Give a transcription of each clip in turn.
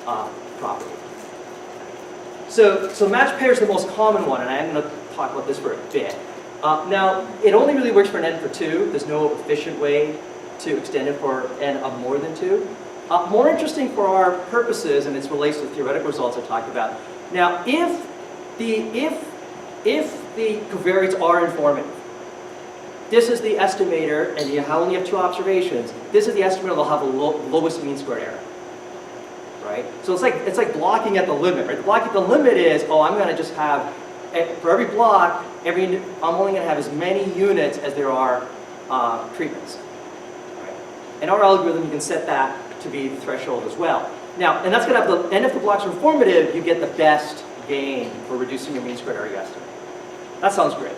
property. So match pair is the most common one, and I'm going to talk about this for a bit. Now, it only really works for an n for 2. There's no efficient way to extend it for n of more than 2. More interesting for our purposes, and it's relates to the theoretical results I talked about. Now, if the covariates are informative, this is the estimator, and you only have 2 observations. This is the estimator that'll have the lowest mean squared error, right? So it's like blocking at the limit, right? The block at the limit is, oh, I'm going to just have, for every block, I'm only going to have as many units as there are treatments. Right? In our algorithm, you can set that to be the threshold as well. Now, and that's going to have and if the blocks are informative, you get the best gain for reducing your mean squared error estimate. That sounds great.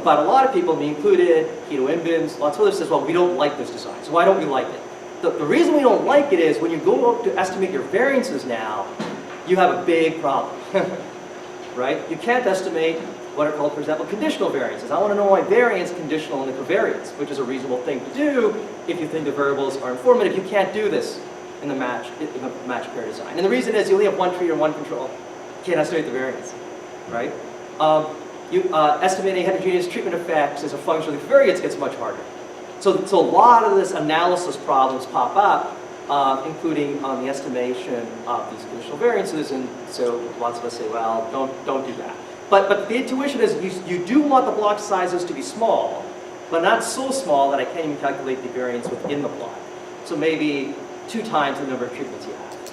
But a lot of people, me included, Keto Imbins, lots of others says, well, we don't like this design. So why don't we like it? The reason we don't like it is when you go to estimate your variances now, you have a big problem, right? You can't estimate what are called, for example, conditional variances. I want to know my variance conditional in the covariance, which is a reasonable thing to do if you think the variables are informative. You can't do this in the match pair design. And the reason is you only have one treat or one control. You can't estimate the variance, right? Estimating heterogeneous treatment effects as a function of the covariance gets much harder. So a lot of this analysis problems pop up, including on the estimation of these conditional variances, and so lots of us say, well, don't do that. But the intuition is you do want the block sizes to be small, but not so small that I can't even calculate the variance within the block. So maybe 2 times the number of treatments you have.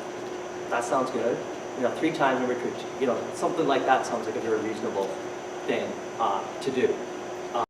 That sounds good. 3 times the number of treatments. Something like that sounds like a very reasonable thing to do.